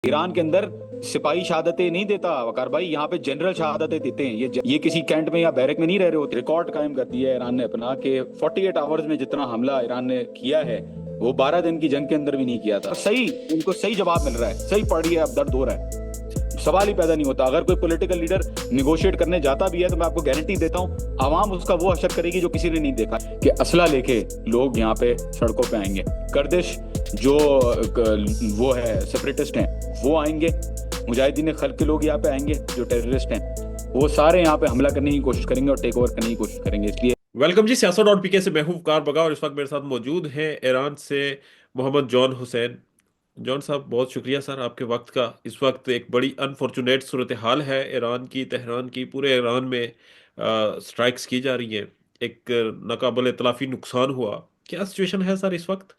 Iran के अंदर सिपाही शहादतें नहीं देता वकार भाई, यहाँ पे जनरल शहादतें देते हैं। ये किसी कैंट में या बैरक में नहीं रह रहे होते। रिकॉर्ड कायम कर दिया है ईरान ने अपना कि 48 आवर्स में जितना हमला ईरान ने किया है वो 12 दिन की जंग के अंदर भी नहीं किया था। सही, उनको सही जवाब मिल रहा है, सही पड़ रही है, अब दर्द हो रहा है। सवाल ही पैदा नहीं होता। अगर कोई पॉलिटिकल लीडर निगोशिएट करने जाता भी है तो मैं आपको गारंटी देता हूँ आवाम उसका वो हशर करेगी जो किसी ने नहीं देखा, कि असला लेके लोग यहाँ पे सड़कों पे आएंगे। गर्दिश जो वो है सेपरेटिस्ट हैं वो आएंगे, मुजाहिदीन खल्क के लोग यहाँ पे आएंगे जो टेररिस्ट हैं, वो सारे यहाँ पे हमला करने की कोशिश करेंगे और टेक ओवर करने की कोशिश करेंगे। इसलिए वेलकम जी। सियासत डॉट पीके से मैं हूं वकार बगा और इस वक्त मेरे साथ मौजूद हैं ईरान से मोहम्मद जॉन हुसैन। जॉन साहब, बहुत शुक्रिया सर आपके वक्त का। इस वक्त एक बड़ी अनफॉर्चुनेट सूरत हाल है ईरान की, तेहरान की, पूरे ईरान में स्ट्राइक्स की जा रही हैं। एक नाकाबिल इतलाफी नुकसान हुआ। क्या सिचुएशन है सर इस वक्त?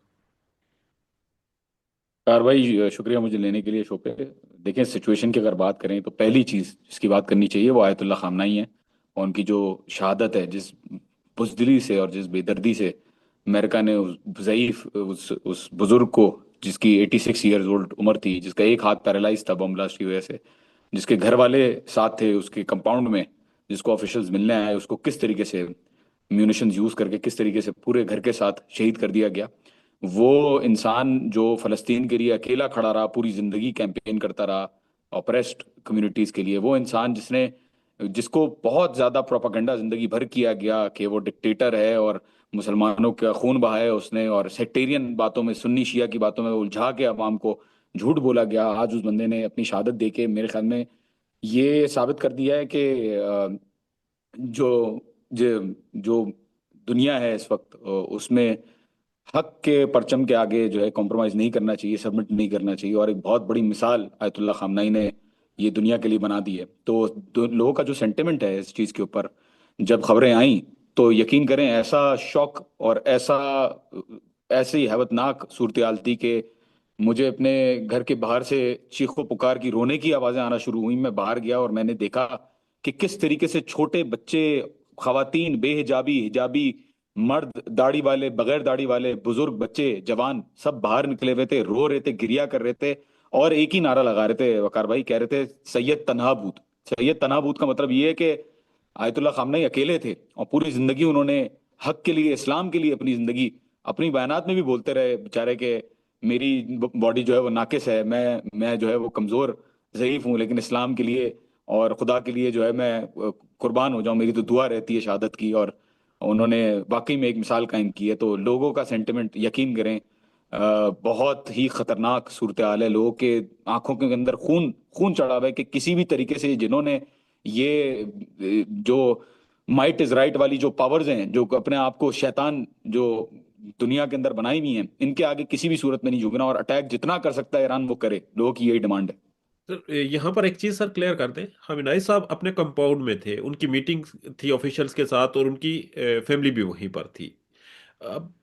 कार्रवाई, शुक्रिया मुझे लेने के लिए शो पे। देखें, सिचुएशन की अगर बात करें तो पहली चीज़ जिसकी बात करनी चाहिए वो आयतुल्ला खामनाई है, और उनकी जो शहादत है, जिस बुजदिली से और जिस बेदर्दी से अमेरिका ने उस ज़ईफ उस बुजुर्ग को, जिसकी 86 ईयर्स ओल्ड उम्र थी, जिसका एक हाथ पैरालाइज था बम ब्लास्ट की वजह से, जिसके घर वाले साथ थे उसके कंपाउंड में, जिसको ऑफिशियल्स मिलने आए, उसको किस तरीके से म्यूनिशंस यूज करके किस तरीके से पूरे घर के साथ शहीद कर दिया गया। वो इंसान जो फलस्तीन के लिए अकेला खड़ा रहा, पूरी जिंदगी कैंपेन करता रहा ऑपरेस्ड कम्युनिटीज के लिए, वो इंसान जिसको बहुत ज्यादा प्रोपागेंडा जिंदगी भर किया गया कि वो डिक्टेटर है और मुसलमानों का खून बहाया है उसने, और सेक्टेरियन बातों में, सुन्नी शिया की बातों में उलझा के अवाम को झूठ बोला गया। आज उस बंदे ने अपनी शहादत दे के मेरे ख्याल में ये साबित कर दिया है कि जो जो जो दुनिया है इस वक्त, उसमें हक के परचम के आगे जो है कॉम्प्रोमाइज नहीं करना चाहिए, सबमिट नहीं करना चाहिए। और एक बहुत बड़ी मिसाल आयतुल्ला खामनाई ने ये दुनिया के लिए बना दी है। तो लोगों का जो सेंटिमेंट है इस चीज़ के ऊपर, जब खबरें आई तो यकीन करें ऐसा शौक और ऐसी हैवतनाक सूरत हाल थी कि मुझे अपने घर के बाहर से चीखों पुकार की, रोने की आवाज़ें आना शुरू हुई। मैं बाहर गया और मैंने देखा कि किस तरीके से छोटे बच्चे, खवातीन, बेहिजाबी, हिजाबी, मर्द, दाढ़ी वाले, बगैर दाढ़ी वाले, बुजुर्ग, बच्चे, जवान, सब बाहर निकले हुए थे, रो रहे थे, गिरिया कर रहे थे, और एक ही नारा लगा रहे थे वकार भाई, कह रहे थे सैयद तन्हाबूत। सैयद तन्हाबूत का मतलब ये है कि आयतुल्ला खामनेई अकेले थे और पूरी जिंदगी उन्होंने हक के लिए, इस्लाम के लिए अपनी जिंदगी, अपनी बयानात में भी बोलते रहे बेचारे के मेरी बॉडी जो है वो नाकिस है, मैं जो है वो कमजोर, ज़ईफ हूँ, लेकिन इस्लाम के लिए और खुदा के लिए जो है मैं कुर्बान हो जाऊं, मेरी तो दुआ रहती है शहादत की। और उन्होंने वाकई में एक मिसाल कायम की है। तो लोगों का सेंटिमेंट यकीन करें, बहुत ही खतरनाक सूरत हाल है। लोगों के आंखों के अंदर खून खून चढ़ा हुआ है कि किसी भी तरीके से जिन्होंने ये जो माइट इज राइट वाली जो पावर्स हैं, जो अपने आप को शैतान जो दुनिया के अंदर बनाई हुई हैं, इनके आगे किसी भी सूरत में नहीं झुकना, और अटैक जितना कर सकता है ईरान वो करे। लोगों की यही डिमांड है। सर, यहाँ पर एक चीज सर क्लियर कर दें। हमीनाई साहब अपने कंपाउंड में थे, उनकी मीटिंग थी ऑफिशियल्स के साथ और उनकी फैमिली भी वहीं पर थी। अब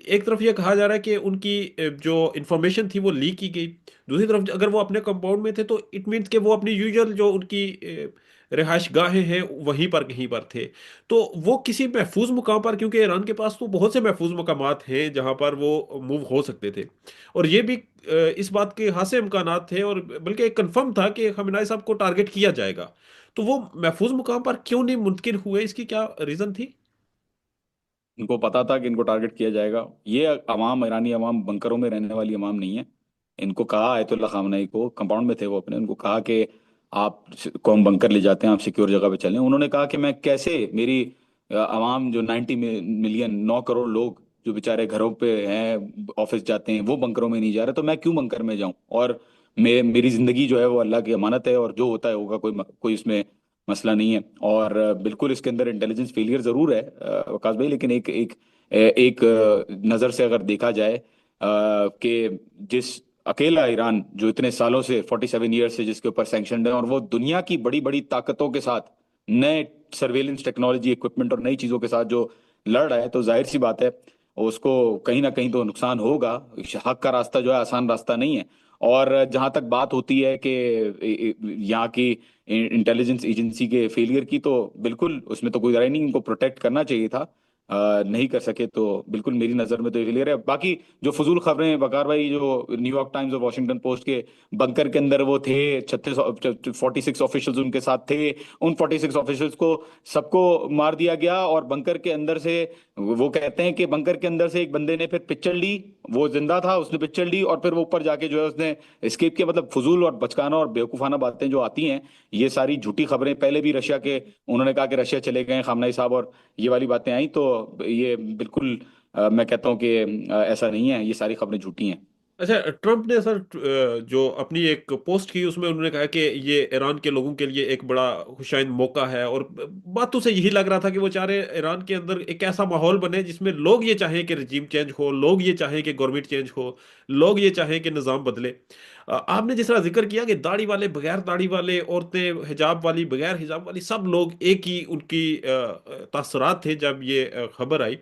एक तरफ ये कहा जा रहा है कि उनकी जो इंफॉर्मेशन थी वो लीक की गई। दूसरी तरफ अगर वो अपने कंपाउंड में थे तो इट मीन्स कि वो अपनी यूजुअल जो उनकी रिहाइश गाहें हैं वहीं पर कहीं पर थे। तो वो किसी महफूज मुकाम पर, क्योंकि ईरान के पास तो बहुत से महफूज मकामात हैं जहां पर वो मूव हो सकते थे। और ये भी इस बात के खासे इम्कानात थे, और बल्कि एक कंफर्म था कि खamenei साहब को टारगेट किया जाएगा। तो वो महफूज मुकाम पर क्यों नहीं मुमकिन हुए? इसकी क्या रीजन थी? इनको पता था कि इनको टारगेट किया जाएगा। ये अवाम, ईरानी अवाम बंकरों में रहने वाली अवाम नहीं है। इनको कहा, आयतुल्ला खामनेई को, कंपाउंड में थे वो अपने, उनको कहा कि आप को हम बंकर ले जाते हैं, आप सिक्योर जगह पे चलें। उन्होंने कहा कि मैं कैसे, मेरी अवाम जो 90 मिलियन, 9 करोड़ लोग जो बेचारे घरों पे हैं, ऑफिस जाते हैं, वो बंकरों में नहीं जा रहे, तो मैं क्यों बंकर में जाऊं। और मेरी जिंदगी जो है वो अल्लाह की अमानत है, और जो होता है होगा, कोई इसमें मसला नहीं है। और बिल्कुल इसके अंदर इंटेलिजेंस फेलियर जरूर है वकास भाई, लेकिन एक एक एक नज़र से अगर देखा जाए कि जिस अकेला ईरान जो इतने सालों से, 47 ईयर्स से जिसके ऊपर सैंक्शन है, और वो दुनिया की बड़ी बड़ी ताकतों के साथ नए सर्वेलेंस टेक्नोलॉजी, इक्विपमेंट और नई चीज़ों के साथ जो लड़ रहा है, तो जाहिर सी बात है उसको कहीं ना कहीं तो नुकसान होगा। हक का रास्ता जो है आसान रास्ता नहीं है। और जहां तक बात होती है कि यहाँ की इंटेलिजेंस एजेंसी के फेलियर की, तो बिल्कुल उसमें तो कोई राय नहीं, इनको प्रोटेक्ट करना चाहिए था। नहीं कर सके, तो बिल्कुल मेरी नज़र में तो ये क्लियर है। बाकी जो फजूल खबरें वकार भाई, जो न्यूयॉर्क टाइम्स और वॉशिंगटन पोस्ट के बंकर के अंदर वो थे, 46 ऑफिशियल्स उनके साथ थे, उन 46 ऑफिशियल्स को सबको मार दिया गया, और बंकर के अंदर से वो कहते हैं कि बंकर के अंदर से एक बंदे ने फिर पिक्चर ली, वो जिंदा था, उसने पिक्चर ली और फिर वो ऊपर जाके जो है उसने एस्केप किया। मतलब फजूल और बचकाना और बेवकूफाना बातें जो आती हैं, ये सारी झूठी खबरें, पहले भी रशिया के उन्होंने कहा कि रशिया चले गए खामनाई साहब, और ये वाली बातें आई, तो ये बिल्कुल मैं कहता हूँ कि ऐसा नहीं है, ये सारी खबरें झूठी हैं। अच्छा, ट्रम्प ने सर जो अपनी एक पोस्ट की उसमें उन्होंने कहा कि ये ईरान के लोगों के लिए एक बड़ा खुशाइंद मौका है, और बातों से यही लग रहा था कि वो चाह रहे ईरान के अंदर एक ऐसा माहौल बने जिसमें लोग ये चाहें कि रजीम चेंज हो, लोग ये चाहें कि गवर्नमेंट चेंज हो, लोग ये चाहें कि निज़ाम बदले। आपने जिस तरह जिक्र किया कि दाढ़ी वाले, बगैर दाढ़ी वाले, औरतें हिजाब वाली, बगैर हिजाब वाली, सब लोग एक ही उनकी तासरात थे जब ये खबर आई।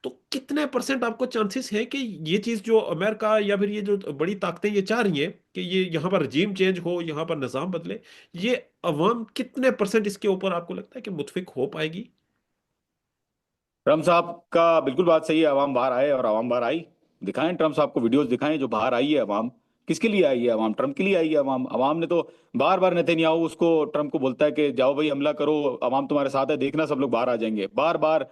तो कितने परसेंट आपको चांसेस है कि ये चीज जो अमेरिका या फिर ये जो बड़ी ताकतें ये चाह रही हैं कि ये यहाँ पर रजीम चेंज हो, यहाँ पर निजाम बदले, ये अवाम कितने परसेंट इसके ऊपर आपको लगता है कि मुतफिक हो पाएगी? ट्रम्प साहब का बिल्कुल बात सही है, अवाम बाहर आए और अवाम बाहर आई। दिखाएं ट्रम्प साहब को वीडियोस दिखाएं, जो बाहर आई है अवाम। किसके लिए आई है अवाम? ट्रम्प के लिए आई है अवाम। अवाम ने तो बार बार नेतन्याहू उसको, ट्रम्प को बोलता है कि जाओ भाई हमला करो, अवाम तुम्हारे साथ है, देखना सब लोग बाहर आ जाएंगे। बार बार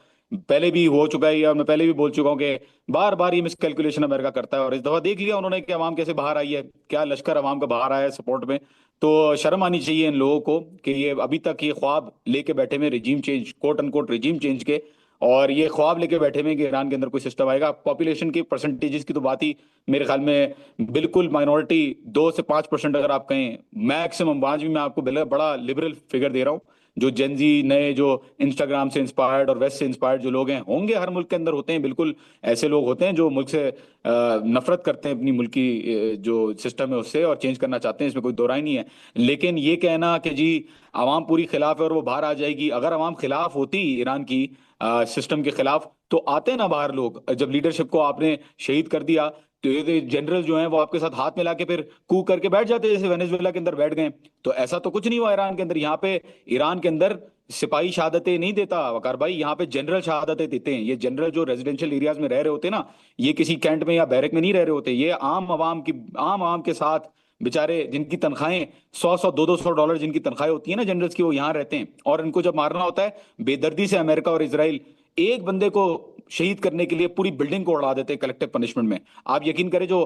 पहले भी हो चुका है, और मैं पहले भी बोल चुका हूँ कि बार बार ये मिसकैलकुलेशन अमेरिका करता है, और इस दफा देख लिया उन्होंने कि अवाम कैसे बाहर आई है, क्या लश्कर अवाम का बाहर आया है सपोर्ट में। तो शर्म आनी चाहिए इन लोगों को कि ये अभी तक ये ख्वाब लेके बैठे में regime change, quote unquote regime change के, और ये ख्वाब लेके बैठे हुए हैं कि ईरान के अंदर कोई सिस्टम आएगा। पॉपुलेशन की परसेंटेजेस की तो बात ही मेरे ख्याल में बिल्कुल माइनॉरिटी, 2 से 5% अगर आप कहें मैक्सिमम, आज भी मैं आपको बड़ा लिबरल फिगर दे रहा हूँ। जो जेनजी, नए जो इंस्टाग्राम से इंस्पायर्ड और वेस्ट से इंस्पायर्ड जो लोग हैं, होंगे, हर मुल्क के अंदर होते हैं, बिल्कुल ऐसे लोग होते हैं जो मुल्क से नफरत करते हैं, अपनी मुल्क की जो सिस्टम है उससे, और चेंज करना चाहते हैं, इसमें कोई दो राय नहीं है। लेकिन ये कहना कि जी आवाम पूरी खिलाफ है और वो बाहर आ जाएगी, अगर आवाम खिलाफ होती ईरान की सिस्टम के खिलाफ, तो आते ना बाहर लोग। जब लीडरशिप को आपने शहीद कर दिया, तो ये जनरल जो हैं वो आपके साथ हाथ मिला के फिर कू करके बैठ जाते, जैसे वेनेजुएला के अंदर बैठ गए। तो ऐसा तो कुछ नहीं हुआ ईरान के अंदर। यहाँ पे ईरान के अंदर सिपाही शहादतें नहीं देता वकार भाई, यहाँ पे जनरल शहादतें देते हैं। ये जनरल जो रेजिडेंशियल एरियाज में रह रहे होते हैं ना, ये किसी कैंट में या बैरक में नहीं रह रहे होते, ये आम आवाम के साथ, बेचारे जिनकी तनख्वाहें 100-100 $200 जिनकी तनख्वाहें होती है ना जनरल्स की, वो यहाँ रहते हैं। और इनको जब मारना होता है, बेदर्दी से अमेरिका और इसराइल एक बंदे को शहीद करने के लिए पूरी बिल्डिंग को उड़ा देते हैं कलेक्टिव पनिशमेंट में। आप यकीन करें, जो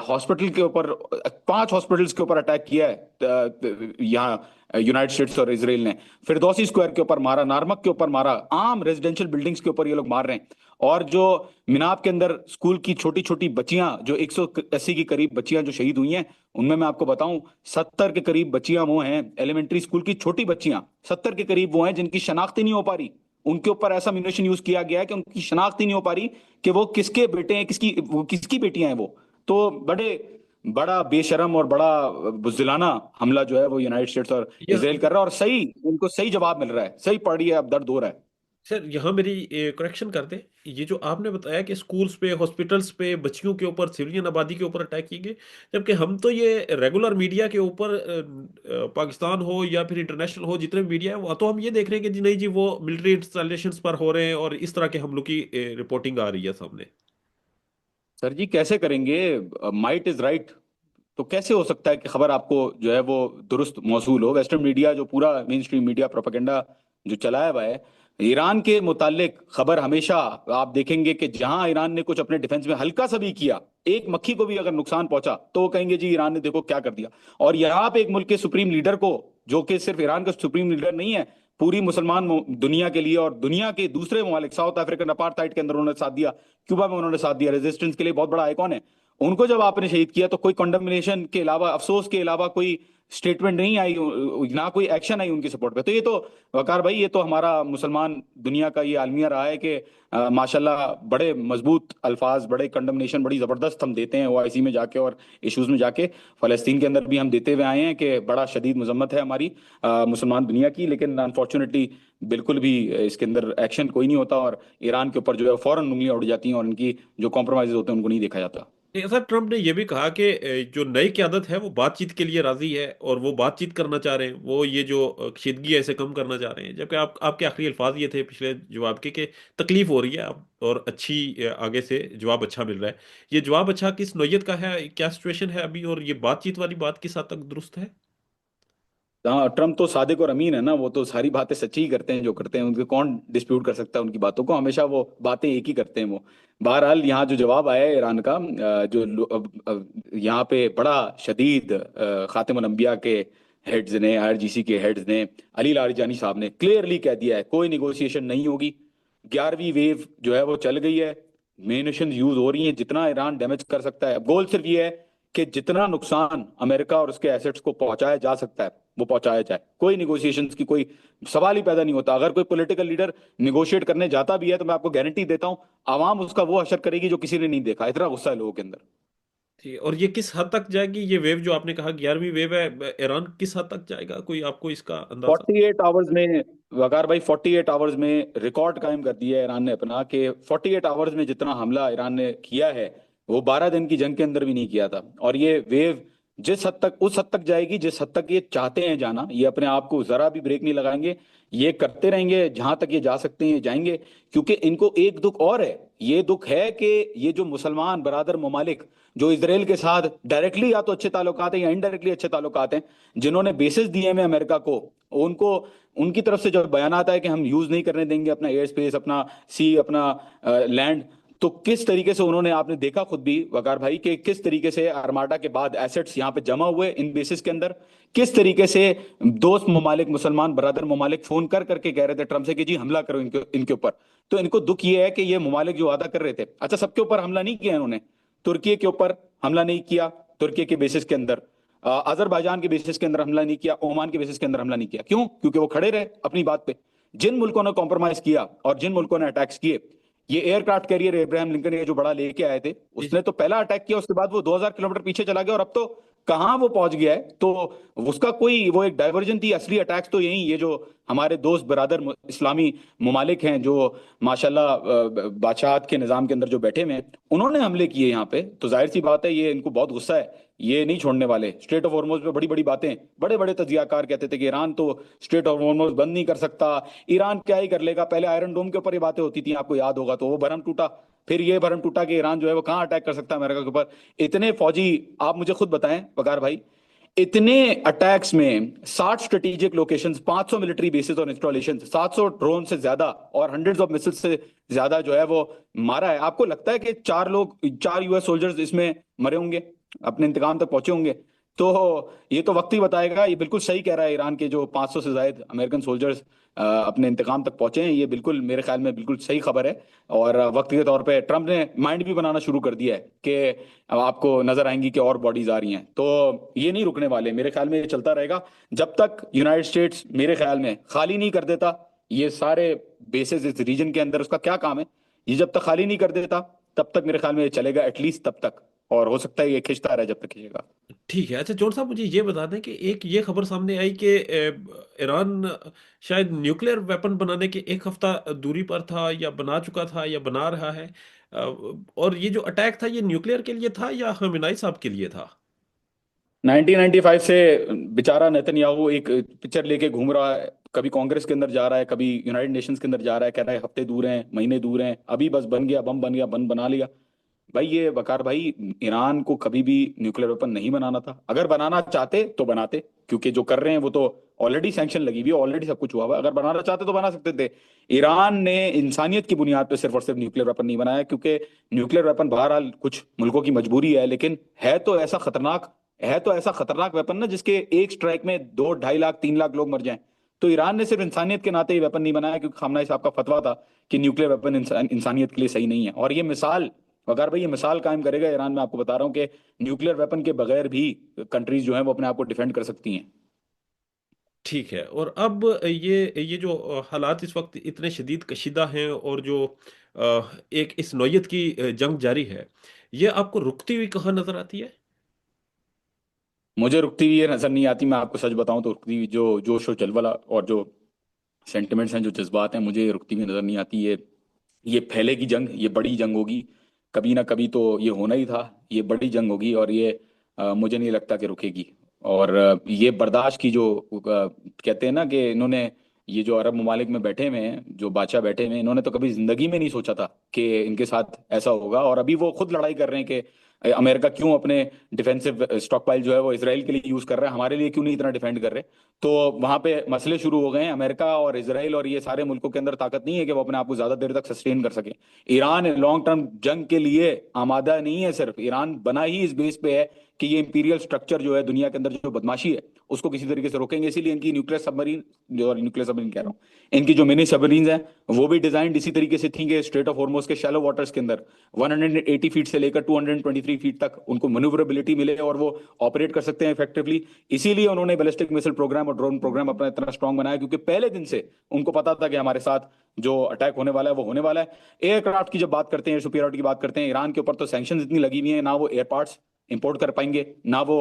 हॉस्पिटल के ऊपर, 5 हॉस्पिटल्स के ऊपर अटैक किया है यहाँ यूनाइटेड स्टेट्स और इसराइल ने, फिरदौसी स्क्वायर के ऊपर मारा, नारमक के ऊपर मारा, आम रेजिडेंशियल बिल्डिंग्स के ऊपर ये लोग मार रहे हैं। और जो मिनाब के अंदर स्कूल की छोटी छोटी बच्चियां, जो 180 की करीब बच्चियां जो शहीद हुई हैं, उनमें मैं आपको बताऊं 70 के करीब बच्चियां वो हैं, एलिमेंट्री स्कूल की छोटी बच्चियां 70 के करीब वो हैं जिनकी शनाख्त ही नहीं हो पा रही। उनके ऊपर ऐसा म्यूनिशन यूज किया गया है कि उनकी शनाख्त ही नहीं हो पा रही कि वो किसके बेटे हैं, किसकी बेटियां हैं वो। तो बड़ा बेशरम और बड़ा बुज़दिलाना हमला जो है वो यूनाइटेड स्टेट्स और यस इसराइल कर रहा है, और सही उनको सही जवाब मिल रहा है, सही पड़ रही है, अब दर्द हो रहा है। सर, यहाँ मेरी करेक्शन कर दें। ये जो आपने बताया कि स्कूल्स पे, हॉस्पिटल्स पे, बच्चियों के ऊपर, सिविलियन आबादी के ऊपर अटैक किए गए, जबकि हम तो ये रेगुलर मीडिया के ऊपर, पाकिस्तान हो या फिर इंटरनेशनल हो, जितने भी मीडिया है, वो तो हम ये देख रहे हैं कि जी नहीं जी, वो मिलिट्री इंस्टॉलेशंस पर हो रहे हैं और इस तरह के हमलों की रिपोर्टिंग आ रही है सामने। सर जी कैसे करेंगे? Might is right. तो कैसे हो सकता है कि खबर आपको जो है वो दुरुस्त मौसूल हो? वेस्टर्न मीडिया, जो पूरा मेन स्ट्रीम मीडिया प्रोपेगेंडा जो चलाया हुआ है ईरान के मुतालिक, खबर हमेशा आप देखेंगे कि जहां ईरान ने कुछ अपने डिफेंस में हल्का सा भी किया, एक मक्खी को भी अगर नुकसान पहुंचा, तो वो कहेंगे जी ईरान ने देखो क्या कर दिया। और यहाँ पे एक मुल्क के सुप्रीम लीडर को, जो कि सिर्फ ईरान का सुप्रीम लीडर नहीं है, पूरी मुसलमान दुनिया के लिए और दुनिया के दूसरे ममालिक, साउथ अफ्रीकन अपार्थाइड के अंदर उन्होंने साथ दिया, क्यूबा में उन्होंने साथ दिया, रेजिस्टेंस के लिए बहुत बड़ा आइकॉन है। उनको जब आपने शहीद किया, तो कोई कंडमनेशन के अलावा, अफसोस के अलावा कोई स्टेटमेंट नहीं आई, ना कोई एक्शन आई उनकी सपोर्ट पे। तो ये तो वकार भाई, ये तो हमारा मुसलमान दुनिया का ये आलमिया रहा है कि माशाल्लाह बड़े मजबूत अल्फाज, बड़े कंडमनेशन बड़ी ज़बरदस्त हम देते हैं ओआईसी में जाके और इश्यूज में जाके। फ़लस्तीन के अंदर भी हम देते हुए आए हैं कि बड़ा शदीद मजम्मत है हमारी मुसलमान दुनिया की, लेकिन अनफॉर्चुनेटली बिल्कुल भी इसके अंदर एक्शन कोई नहीं होता, और ईरान के ऊपर जो है फ़ौरन उंगलियां उठ जाती हैं, और इनकी जो कॉम्प्रोमाइज़ होते हैं उनको नहीं देखा जाता। सर ट्रम्प ने यह भी कहा कि जो नई क़यादत है वो बातचीत के लिए राजी है और वो बातचीत करना चाह रहे हैं, वो ये जो कशीदगी है इसे कम करना चाह रहे हैं। जबकि आपके आखिरी अल्फाज ये थे पिछले जवाब के कि तकलीफ हो रही है अब, और अच्छी आगे से जवाब अच्छा मिल रहा है। ये जवाब अच्छा किस नौयत का है, क्या सिचुएशन है अभी, और ये बातचीत वाली बात किस हद तक दुरुस्त है? हाँ, ट्रम्प तो सादिक और अमीन है ना, वो तो सारी बातें सच्ची ही करते हैं जो करते हैं, उनके कौन डिस्प्यूट कर सकता है उनकी बातों को, हमेशा वो बातें एक ही करते हैं वो। बहरहाल यहाँ जो जवाब आया है ईरान का, यहाँ पे बड़ा शदीद खातिमुल अंबिया के हेड्स ने, आईआरजीसी के हेड्स ने, अली लारिजानी साहब ने क्लियरली कह दिया है कोई निगोशिएशन नहीं होगी। 11वीं वेव जो है वो चल गई है, मेनिशन यूज हो रही है, जितना ईरान डैमेज कर सकता है, गोल सिर्फ ये है कि जितना नुकसान अमेरिका और उसके एसेट्स को पहुंचाया जा सकता है वो पहुंचाया जाए। कोई निगोशिएशंस की कोई सवाल ही पैदा नहीं होता। अगर कोई पॉलिटिकल लीडर निगोशिएट करने जाता भी है तो मैं आपको गारंटी देता हूं आवाम उसका वो असर करेगी जो किसी ने नहीं देखा। इतना गुस्सा है लोगों के अंदर। ठीक है, और ये किस हद तक जाएगी ये वेव जो आपने कहा 11वीं वेव है, ईरान किस हद तक जाएगा, कोई आपको इसका अंदाजा? 48 आवर्स में, वकार भाई, 48 आवर्स में रिकॉर्ड कायम कर दिया है ईरान ने अपना, कि 48 आवर्स में जितना हमला ईरान ने किया है वो 12 दिन की जंग के अंदर भी नहीं किया था। और ये वेव जिस हद तक, उस हद तक जाएगी जिस हद तक ये चाहते हैं जाना, ये अपने आप को जरा भी ब्रेक नहीं लगाएंगे, ये करते रहेंगे जहां तक ये जा सकते हैं, ये जाएंगे। क्योंकि इनको एक दुख और है, ये दुख है कि ये जो मुसलमान बरादर ममालिक जो इसराइल के साथ डायरेक्टली या तो अच्छे ताल्लुकात हैं या इनडायरेक्टली अच्छे ताल्लुकात हैं, जिन्होंने बेसिस दिए हैं अमेरिका को, उनको, उनकी तरफ से जब बयान आता है कि हम यूज नहीं करने देंगे अपना एयर स्पेस, अपना सी, अपना लैंड, तो किस तरीके से उन्होंने, आपने देखा खुद भी वकार भाई कि किस तरीके से आर्माडा के बाद एसेट्स यहाँ पे जमा हुए इन बेसिस के अंदर, किस तरीके से दोस्त ममालिक, मुसलमान बरादर ममालिक फोन कर करके कह रहे थे ट्रम्प से कि जी हमला करो इनके इनके ऊपर। तो इनको दुख ये है कि ये ममालिक जो वादा कर रहे थे, अच्छा सबके ऊपर हमला नहीं किया इन्होंने, तुर्की के ऊपर हमला नहीं किया, तुर्की के बेसिस के अंदर, अजरबैजान के बेसिस के अंदर हमला नहीं किया, ओमान के बेसिस के अंदर हमला नहीं किया। क्यों? क्योंकि वो खड़े रहे अपनी बात पे। जिन मुल्कों ने कॉम्प्रोमाइज किया और जिन मुल्कों ने अटैक्स किए, ये एयरक्राफ्ट कैरियर इब्राहिम लिंकन ये जो बड़ा लेके आए थे, उसने तो पहला अटैक किया, उसके बाद वो 2000 किलोमीटर पीछे चला गया, और अब तो कहाँ वो पहुंच गया है। तो उसका कोई, वो एक डाइवर्जन थी, असली अटैक्स तो यही, ये जो हमारे दोस्त बरादर इस्लामी ममालिक हैं जो माशाल्लाह बादशाहत के निज़ाम के अंदर जो बैठे हुए हैं, उन्होंने हमले किए यहाँ पे। तो जाहिर सी बात है ये इनको बहुत गुस्सा है, ये नहीं छोड़ने वाले। स्ट्रेट ऑफ हॉर्मुज पे बड़ी बड़ी बातें, बड़े बड़े तजियाकार कहते थे कि ईरान तो स्ट्रेट ऑफ हॉर्मुज बंद नहीं कर सकता, ईरान क्या ही कर लेगा। पहले आयरन डोम के ऊपर ये बातें होती थी, आपको याद होगा, तो वो भरम टूटा। फिर ये भरम टूटा कि ईरान जो है वो कहाँ अटैक कर सकता है अमेरिका के ऊपर। इतने फौजी, आप मुझे खुद बताएं वकार भाई, इतने अटैक्स में 60 स्ट्रेटेजिक लोकेशंस, 500 मिलिट्री बेसिस और इंस्टॉलेशन, 700 ड्रोन से ज्यादा और हंड्रेड्स ऑफ मिसाइल से ज्यादा जो है वो मारा है। आपको लगता है कि 4 लोग, 4 यूएस सोल्जर्स इसमें मरे होंगे, अपने इंतकाम तक पहुंचे होंगे? तो ये तो वक्त ही बताएगा। ये बिल्कुल सही कह रहा है, ईरान के जो 500 से ज्यादा अमेरिकन सोल्जर्स अपने इंतकाम तक पहुंचे हैं, ये बिल्कुल मेरे ख्याल में बिल्कुल सही खबर है। और वक्त के तौर पे ट्रम्प ने माइंड भी बनाना शुरू कर दिया है कि अब आपको नजर आएंगी कि और बॉडीज आ रही हैं। तो ये नहीं रुकने वाले, मेरे ख्याल में ये चलता रहेगा जब तक यूनाइटेड स्टेट्स, मेरे ख्याल में, खाली नहीं कर देता ये सारे बेसिस इस रीजन के अंदर। उसका क्या काम है, ये जब तक खाली नहीं कर देता तब तक मेरे ख्याल में ये चलेगा, एटलीस्ट तब तक। और हो सकता है ये खिंचता रहे जब तक खिंचेगा। ठीक है। अच्छा जॉन साहब, मुझे ये बता दें कि एक ये खबर सामने आई कि ईरान शायद न्यूक्लियर वेपन बनाने के एक हफ्ता दूरी पर था, या बना चुका था, या बना रहा है। और ये जो अटैक था ये न्यूक्लियर के लिए था या खamenei साहब के लिए था? 1995 से बेचारा नेतन्याहू एक पिक्चर लेके घूम रहा है, कभी कांग्रेस के अंदर जा रहा है, कभी यूनाइटेड नेशंस के अंदर जा रहा है, कह रहा है हफ्ते दूर हैं, महीने दूर हैं, अभी बस बन गया, बम बन गया, बम बना लिया। भाई ये वकार भाई, ईरान को कभी भी न्यूक्लियर वेपन नहीं बनाना था। अगर बनाना चाहते तो बनाते, क्योंकि जो कर रहे हैं वो तो ऑलरेडी सैंक्शन लगी हुई है, ऑलरेडी सब कुछ हुआ हुआ है। अगर बनाना चाहते तो बना सकते थे। ईरान ने इंसानियत की बुनियाद पर सिर्फ और सिर्फ न्यूक्लियर वेपन नहीं बनाया, क्योंकि न्यूक्लियर वेपन बहरहाल कुछ मुल्कों की मजबूरी है, लेकिन है तो ऐसा खतरनाक वेपन ना जिसके एक स्ट्राइक में 2-2.5 लाख 3 लाख लोग मर जाएं। तो ईरान ने सिर्फ इंसानियत के नाते ये वेपन नहीं बनाया, क्योंकि खामनाई साहब का फतवा था कि न्यूक्लियर वेपन इंसानियत के लिए सही नहीं है। और ये मिसाल, अगर भाई ये मिसाल कायम करेगा ईरान, में आपको बता रहा हूँ कि न्यूक्लियर वेपन के बगैर भी कंट्रीज जो है वो अपने आप को डिफेंड कर सकती हैं। ठीक है। और अब ये जो हालात इस वक्त इतने शदीद कशीदा हैं, और जो एक इस नौयत की जंग जारी है, ये आपको रुकती हुई कहाँ नजर आती है? मुझे रुकती हुई ये नजर नहीं आती, मैं आपको सच बताऊं तो रुकती हुई जो जोश और जलवला और जो सेंटिमेंट्स हैं, जो जज्बात हैं, मुझे रुकती हुई नजर नहीं आती। ये फैलेगी जंग, ये बड़ी जंग होगी। कभी ना कभी तो ये होना ही था, ये बड़ी जंग होगी, और ये मुझे नहीं लगता कि रुकेगी। और ये बर्दाश्त की जो कहते हैं ना कि इन्होंने, ये जो अरब ममालिक में बैठे हुए हैं, जो बादशाह बैठे हुए हैं, इन्होंने तो कभी जिंदगी में नहीं सोचा था कि इनके साथ ऐसा होगा। और अभी वो खुद लड़ाई कर रहे हैं कि अमेरिका क्यों अपने डिफेंसिव स्टॉक पाइल जो है वो इसराइल के लिए यूज कर रहा है, हमारे लिए क्यों नहीं इतना डिफेंड कर रहे। तो वहां पे मसले शुरू हो गए हैं। अमेरिका और इसराइल और ये सारे मुल्कों के अंदर ताकत नहीं है कि वो अपने आप को ज्यादा देर तक सस्टेन कर सके। ईरान लॉन्ग टर्म जंग के लिए आमादा नहीं है, सिर्फ ईरान बना ही इस बेस पे है कि ये इंपीरियल स्ट्रक्चर जो है दुनिया के अंदर जो बदमाशी है उसको किसी तरीके से रोकेंगे। इसीलिए इनकी न्यूक्लियर सबमरीन, जो न्यूक्लियर सबमरीन कह रहा हूँ, इनकी जो मिनी सबमरीन है वो भी डिजाइन इसी तरीके से थी कि स्ट्रेट ऑफ हॉर्मोज के शैलो वाटर्स के अंदर 180 फीट से लेकर 223 फीट तक उनको मनूवरेबिलिटी मिले और वो ऑपरेट कर सकते हैं इफेक्टिवली। इसीलिए उन्होंने बैलिस्टिक मिसाइल प्रोग्राम और ड्रोन प्रोग्राम अपना इतना स्ट्रांग बनाया, क्योंकि पहले दिन से उनको पता था कि हमारे साथ जो अटैक होने वाला है वो होने वाला है। एयरक्राफ्ट की जब बात करते हैं, एयर सुपीरियरिटी की बात करते हैं, ईरान के ऊपर तो सैंक्शन इतनी लगी हुई है, ना वो एयर पार्ट्स इंपोर्ट कर पाएंगे, ना वो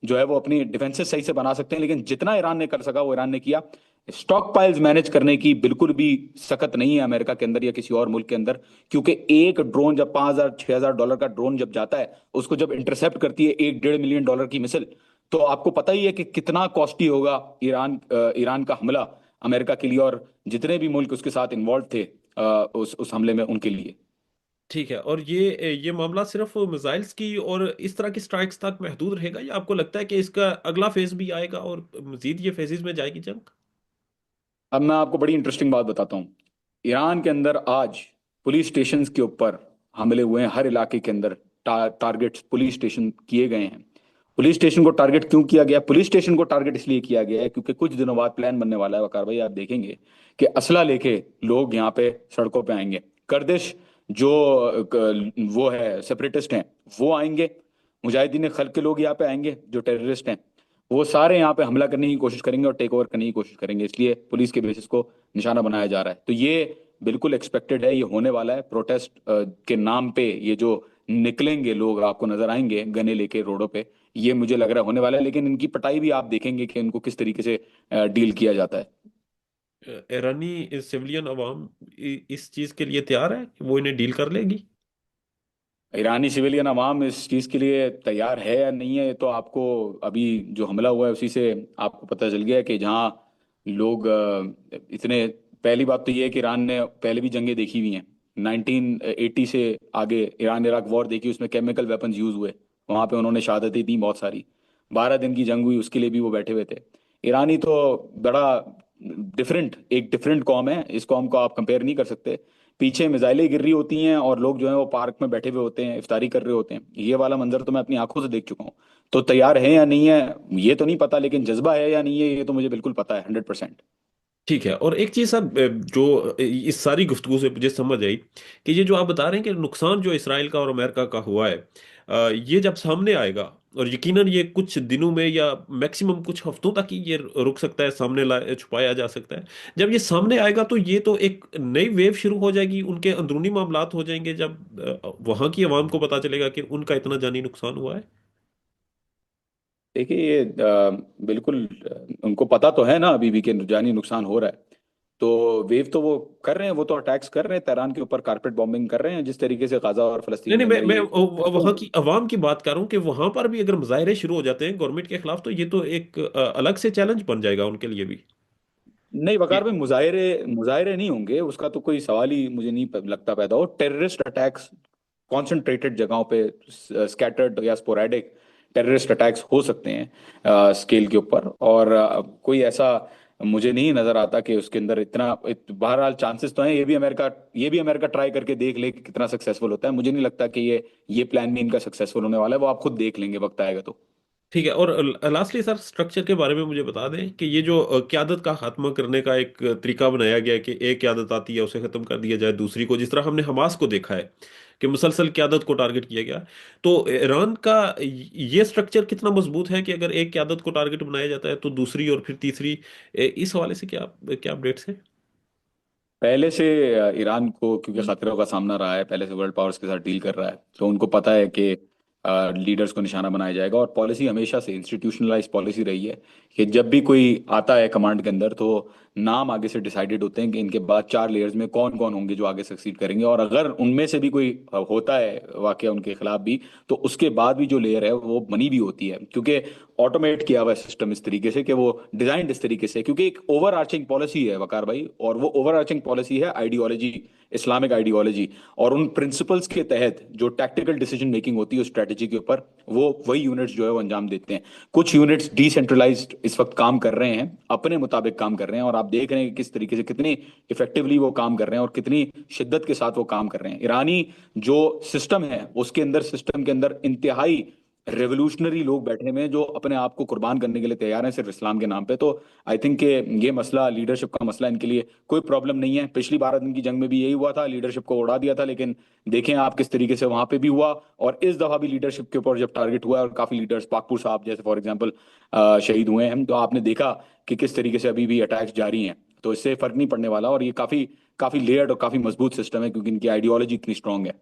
जो है वो अपनी डिफेंसेस सही से बना सकते हैं। लेकिन जितना ईरान ने कर सका वो ईरान ने किया। स्टॉक पाइल्स मैनेज करने की बिल्कुल भी सकत नहीं है अमेरिका के अंदर या किसी और मुल्क के अंदर, क्योंकि एक ड्रोन जब 5,000 6,000 डॉलर का ड्रोन जब जाता है, उसको जब इंटरसेप्ट करती है 1 1.5 मिलियन डॉलर की मिसाइल, तो आपको पता ही है कि कितना कॉस्टली होगा ईरान का हमला अमेरिका के लिए और जितने भी मुल्क उसके साथ इन्वॉल्व थे उस हमले में उनके लिए। ठीक है, और ये मामला सिर्फ मिसाइल्स की और इस तरह की स्ट्राइक्स तक महदूद रहेगा, या आपको लगता है कि इसका अगला फेज भी आएगा और मजीद ये फेजेस में जाएगी जंग? अब मैं आपको बड़ी इंटरेस्टिंग बात बताता हूँ। ईरान के अंदर आज पुलिस स्टेशन के ऊपर हमले हुए हैं, हर इलाके के अंदर टारगेट्स पुलिस स्टेशन किए गए हैं। पुलिस स्टेशन को टारगेट क्यों किया गया? पुलिस स्टेशन को टारगेट इसलिए किया गया है क्योंकि कुछ दिनों बाद प्लान बनने वाला है वकार भाई, आप देखेंगे कि असला लेके लोग यहाँ पे सड़कों पे आएंगे। कर्दिश जो वो है सेपरेटिस्ट हैं वो आएंगे, मुजाहिदीन खल्क के लोग यहाँ पे आएंगे जो टेररिस्ट हैं, वो सारे यहाँ पे हमला करने की कोशिश करेंगे और टेक ओवर करने की कोशिश करेंगे। इसलिए पुलिस के बेसिस को निशाना बनाया जा रहा है। तो ये बिल्कुल एक्सपेक्टेड है, ये होने वाला है। प्रोटेस्ट के नाम पे ये जो निकलेंगे लोग आपको नजर आएंगे गने लेके रोडों पे, ये मुझे लग रहा है होने वाला है। लेकिन इनकी पिटाई भी आप देखेंगे कि इनको किस तरीके से डील किया जाता है। ईरानी सिविलियन अवाम इस चीज के लिए तैयार है कि वो इन्हें डील कर लेगी? ईरानी सिविलियन अवाम इस चीज़ के लिए तैयार है या नहीं है, ये तो आपको अभी जो हमला हुआ है उसी से आपको पता चल गया कि जहाँ लोग इतने, पहली बात तो ये है कि ईरान ने पहले भी जंगें देखी हुई हैं। 1980 से आगे ईरान इराक वॉर देखी, उसमें केमिकल वेपन्स यूज हुए, वहाँ पे उन्होंने शहादतें दी बहुत सारी। 12 दिन की जंग हुई, उसके लिए भी वो बैठे हुए थे। ईरानी तो बड़ा एक डिफरेंट कौम है, इस कौम को आप कंपेयर नहीं कर सकते। पीछे मिसाइलें गिर रही होती हैं और लोग जो है वो पार्क में बैठे हुए होते हैं, इफ्तारी कर रहे होते हैं। ये वाला मंजर तो मैं अपनी आंखों से देख चुका हूँ। तो तैयार है या नहीं है ये तो नहीं पता, लेकिन जज्बा है या नहीं है ये तो मुझे बिल्कुल पता है 100%। ठीक है, और एक चीज सर, जो इस सारी गुफ्तगू से मुझे समझ आई कि ये जो आप बता रहे हैं कि नुकसान जो इसराइल का और अमेरिका का हुआ है, ये जब सामने आएगा, और यकीनन ये कुछ दिनों में या मैक्सिमम कुछ हफ्तों तक ही ये रुक सकता है, सामने ला छुपाया जा सकता है। जब ये सामने आएगा तो ये तो एक नई वेव शुरू हो जाएगी, उनके अंदरूनी मामलात हो जाएंगे, जब वहां की आवाम को पता चलेगा कि उनका इतना जानी नुकसान हुआ है। देखिए ये बिल्कुल उनको पता तो है ना अभी भी कि जानी नुकसान हो रहा है। तो वेव तो वो कर रहे हैं, वो तो अटैक्स कर रहे हैं, तेहरान के ऊपर कारपेट बॉम्बिंग कर रहे हैं, जिस तरीके से गाजा और नहीं फलस्तीन के नहीं, अंदर मैं ये वहां की आवाम की बात कर रहा हूँ कि वहां पर भी अगर मुजाहरे शुरू हो जाते हैं गवर्नमेंट के खिलाफ, तो ये तो एक अलग से चैलेंज बन जाएगा उनके लिए भी। नहीं, ये वकार में मुजाहिरे मुजाहिरे नहीं होंगे, उसका तो कोई सवाल ही मुझे नहीं लगता पैदा हो। टेररिस्ट अटैक्स कॉन्सेंट्रेटेड जगहों पे, स्कैटर्ड या स्पोरैडिक टेररिस्ट अटैक्स हो सकते हैं स्केल के ऊपर। और कोई ऐसा मुझे नहीं नजर आता कि उसके अंदर बहरहाल चांसेस तो हैं। ये भी अमेरिका ट्राई करके देख ले कि कितना सक्सेसफुल होता है। मुझे नहीं लगता कि ये प्लान भी इनका सक्सेसफुल होने वाला है, वो आप खुद देख लेंगे वक्त आएगा तो। ठीक है, और लास्टली सर, स्ट्रक्चर के बारे में मुझे बता दें कि ये जो क्यादत का खात्मा करने का एक तरीका बनाया गया है कि एक क्यादत आती है उसे खत्म कर दिया जाए दूसरी को, जिस तरह हमने हमास को देखा है कि मुसलसल क्यादत को टारगेट किया गया। तो ईरान का ये स्ट्रक्चर कितना मजबूत है कि अगर एक क्यादत को टारगेट बनाया जाता है तो दूसरी और फिर तीसरी, इस हवाले से क्या क्या अपडेट्स हैं? पहले से ईरान को क्योंकि खतरों का सामना रहा है, पहले से वर्ल्ड पावर्स के साथ डील कर रहा है, तो उनको पता है कि लीडर्स को निशाना बनाया जाएगा। और पॉलिसी हमेशा से इंस्टीट्यूशनलाइज पॉलिसी रही है कि जब भी कोई आता है कमांड के अंदर तो नाम आगे से डिसाइडेड होते हैं कि इनके बाद 4 लेयर्स में कौन कौन होंगे जो आगे सक्सीड करेंगे, और अगर उनमें से भी कोई होता है वाकया उनके खिलाफ भी, तो उसके बाद भी जो लेयर है वो बनी भी होती है, क्योंकि ऑटोमेट किया हुआ है सिस्टम इस तरीके से कि वो डिजाइन इस तरीके से, क्योंकि एक ओवर आर्चिंग पॉलिसी है वकार भाई, और वो ओवर आर्चिंग पॉलिसी है आइडियोलॉजी, इस्लामिक आइडियोलॉजी। और उन प्रिंसिपल्स के तहत जो टैक्टिकल डिसीजन मेकिंग होती है उस स्ट्रेटेजी के ऊपर, वो वही यूनिट्स जो है वो अंजाम देते हैं। कुछ यूनिट्स डिसेंट्रलाइज्ड इस वक्त काम कर रहे हैं, अपने मुताबिक काम कर रहे हैं, और आप देख रहे हैं कि किस तरीके से कितनी इफेक्टिवली वो काम कर रहे हैं और कितनी शिद्दत के साथ वो काम कर रहे हैं। ईरानी जो सिस्टम है उसके अंदर, सिस्टम के अंदर इंतहाई रेवोल्यूशनरी लोग बैठे हुए हैं जो अपने आप को कुर्बान करने के लिए तैयार हैं सिर्फ इस्लाम के नाम पे। तो आई थिंक कि ये मसला, लीडरशिप का मसला, इनके लिए कोई प्रॉब्लम नहीं है। पिछली 12 दिन की जंग में भी यही हुआ था, लीडरशिप को उड़ा दिया था, लेकिन देखें आप किस तरीके से वहां पे भी हुआ, और इस दफा भी लीडरशिप के ऊपर जब टारगेट हुआ है, और काफी लीडर्स, पाकपुर साहब जैसे फॉर एग्जाम्पल शहीद हुए हैं, तो आपने देखा कि किस तरीके से अभी भी अटैक्स जारी हैं। तो इससे फर्क नहीं पड़ने वाला, और ये काफी काफी लेयर्ड और काफी मजबूत सिस्टम है, क्योंकि इनकी आइडियोलॉजी इतनी स्ट्रांग है।